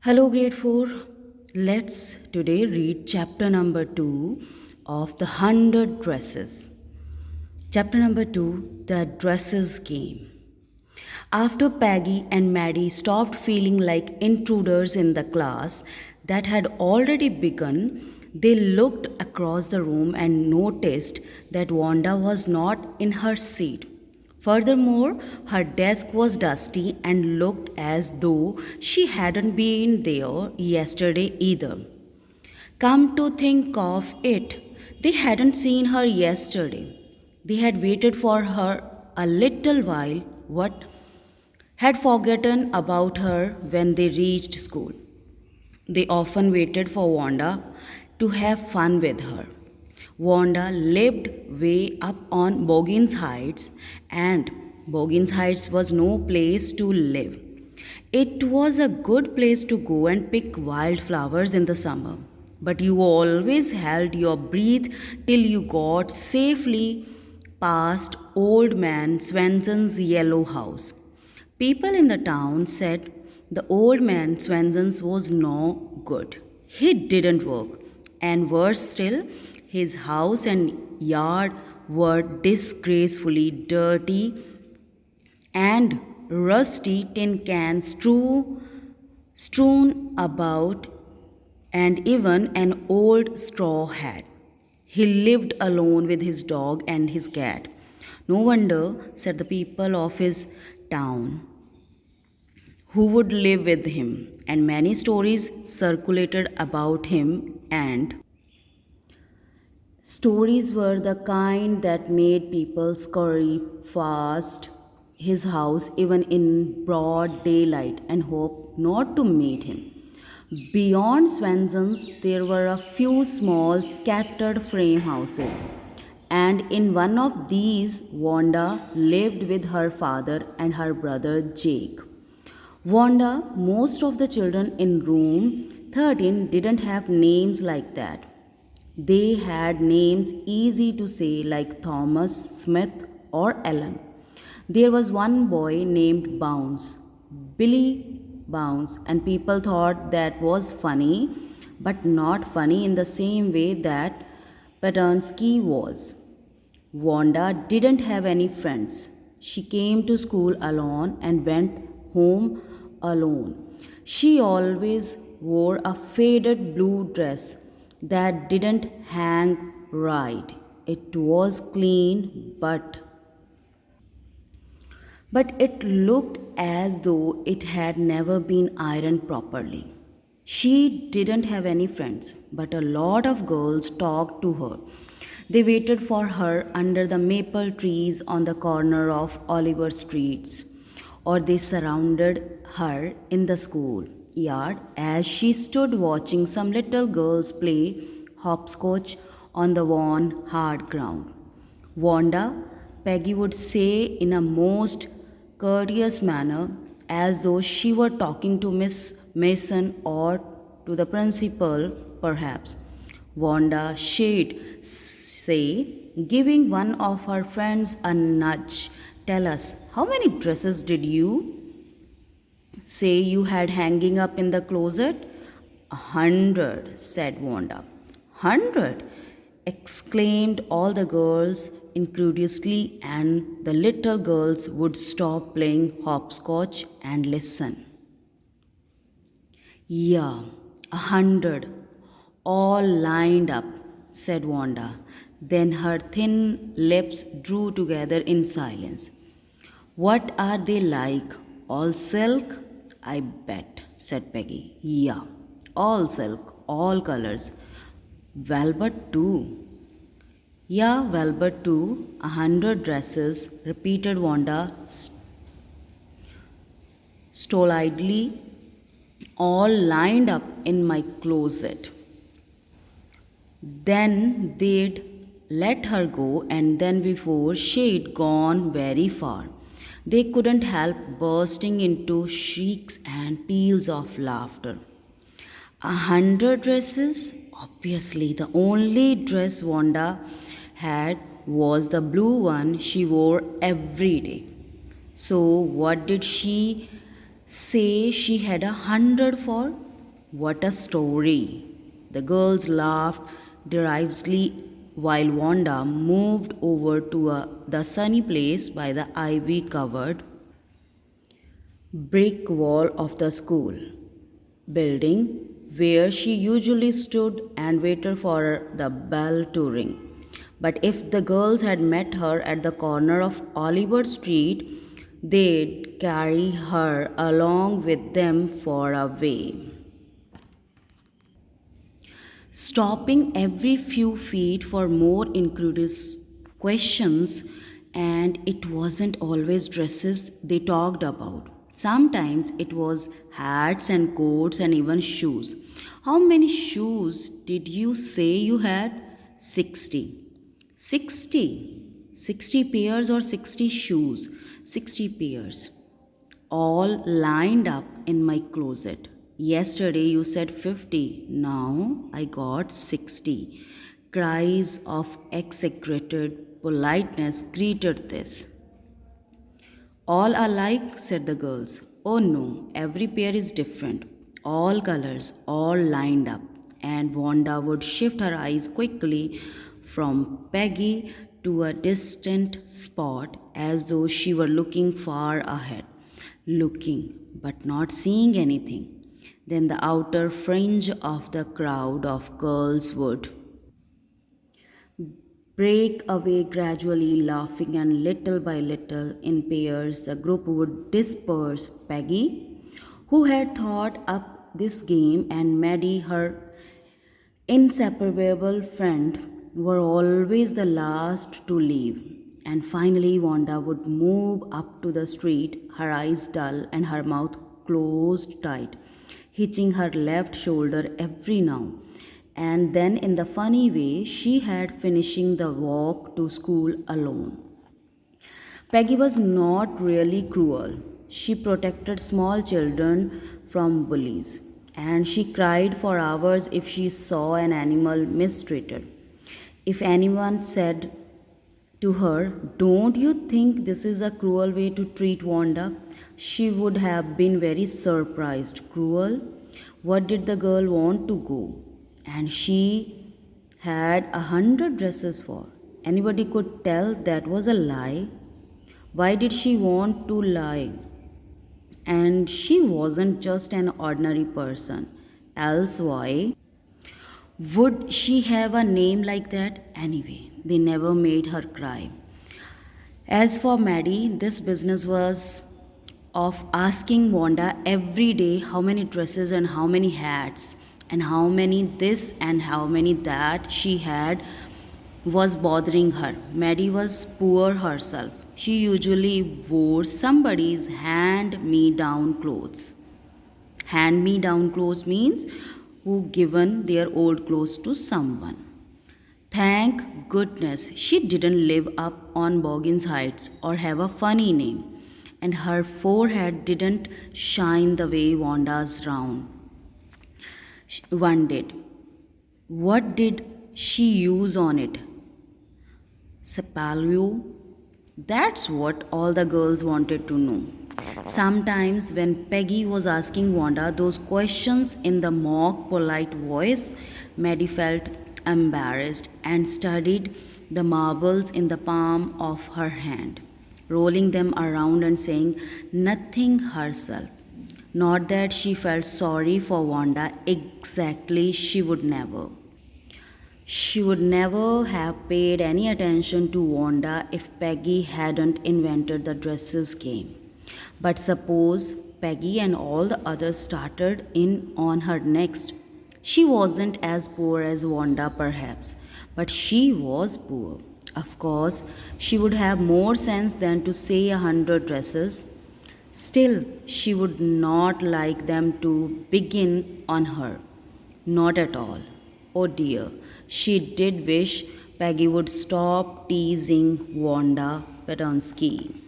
Hello, grade 4. Let's today read chapter number 2 of the 100 Dresses. Chapter number 2, The Dresses Game. After Peggy and Maddie stopped feeling like intruders in the class that had already begun, they looked across the room and noticed that Wanda was not in her seat. Furthermore, her desk was dusty and looked as though she hadn't been there yesterday either. Come to think of it, they hadn't seen her yesterday. They had waited for her a little while, what had forgotten about her when they reached school. They often waited for Wanda to have fun with her. Wanda lived way up on Boggins Heights, and Boggins Heights was no place to live. It was a good place to go and pick wildflowers in the summer, but you always held your breath till you got safely past Old Man Swenson's yellow house. People in the town said the old man Swenson's was no good. He didn't work, and worse still, his house and yard were disgracefully dirty and rusty tin cans strewn about, and even an old straw hat. He lived alone with his dog and his cat. No wonder, said the people of his town, who would live with him, and many stories circulated about him, and stories were the kind that made people scurry past his house even in broad daylight and hope not to meet him. Beyond Swenson's, there were a few small scattered frame houses, and in one of these, Wanda lived with her father and her brother Jake. Wanda, most of the children in room 13 didn't have names like that. They had names easy to say, like Thomas, Smith, or Ellen. There was one boy named Bounce, Billy Bounce, and people thought that was funny, but not funny in the same way that Patansky was. Wanda didn't have any friends. She came to school alone and went home alone. She always wore a faded blue dress that didn't hang right. It was clean, but it looked as though it had never been ironed properly. She didn't have any friends, but a lot of girls talked to her. They waited for her under the maple trees on the corner of Oliver Streets, or they surrounded her in the school yard as she stood watching some little girls play hopscotch on the worn hard ground. Wanda, Peggy would say in a most courteous manner, as though she were talking to Miss Mason or to the principal, perhaps. Wanda she'd say, giving one of her friends a nudge, tell us, how many dresses did you say you had hanging up in the closet? 100, said Wanda. 100, exclaimed all the girls incredulously, and the little girls would stop playing hopscotch and listen. Yeah, 100, all lined up, said Wanda. Then her thin lips drew together in silence. What are they like? All silk? I bet, said Peggy. Yeah, all silk, all colors. Velvet too. Yeah, velvet too. 100 dresses, repeated Wanda stolidly, all lined up in my closet. Then they'd let her go, and then before she'd gone very far, they couldn't help bursting into shrieks and peals of laughter. 100 dresses? Obviously, the only dress Wanda had was the blue one she wore every day. So, what did she say she had 100 for? What a story! The girls laughed derisively while Wanda moved over to the sunny place by the ivy covered brick wall of the school building where she usually stood and waited for the bell to ring. But if the girls had met her at the corner of Oliver Street, they'd carry her along with them for a way, stopping every few feet for more incurious questions. And it wasn't always dresses they talked about. Sometimes it was hats and coats and even shoes. How many shoes did you say you had? 60. 60. 60 pairs or 60 shoes? 60 pairs, all lined up in my closet. Yesterday you said 50, now I got 60. Cries of exaggerated politeness greeted this. All alike, said the girls. Oh no, every pair is different. All colors, all lined up. And Wanda would shift her eyes quickly from Peggy to a distant spot as though she were looking far ahead. Looking, but not seeing anything. Then the outer fringe of the crowd of girls would break away gradually, laughing, and little by little, in pairs, the group would disperse. Peggy, who had thought up this game, and Maddie, her inseparable friend, were always the last to leave. And finally, Wanda would move up to the street, her eyes dull and her mouth closed tight, hitching her left shoulder every now and then in the funny way she had finishing the walk to school alone. Peggy was not really cruel. She protected small children from bullies, and she cried for hours if she saw an animal mistreated. If anyone said to her, "Don't you think this is a cruel way to treat Wanda?" she would have been very surprised. Cruel? What did the girl want to go? And she had 100 dresses for. Anybody could tell that was a lie. Why did she want to lie? And she wasn't just an ordinary person. Else, why would she have a name like that? Anyway, they never made her cry. As for Maddie, this business was of asking Wanda every day how many dresses and how many hats and how many this and how many that she had was bothering her. Maddie was poor herself. She usually wore somebody's hand me down clothes. Hand me down clothes means who given their old clothes to someone. Thank goodness she didn't live up on Boggins Heights or have a funny name, and her forehead didn't shine the way Wanda's round one did. What did she use on it? Sepalio? That's what all the girls wanted to know. Sometimes, when Peggy was asking Wanda those questions in the mock polite voice, Maddie felt embarrassed and studied the marbles in the palm of her hand, rolling them around and saying nothing herself. Not that she felt sorry for Wanda, exactly, she would never. She would never have paid any attention to Wanda if Peggy hadn't invented the dresses game. But suppose Peggy and all the others started in on her next. She wasn't as poor as Wanda, perhaps, but she was poor. Of course, she would have more sense than to say 100 dresses. Still, she would not like them to begin on her. Not at all. Oh dear, she did wish Peggy would stop teasing Wanda Petonsky.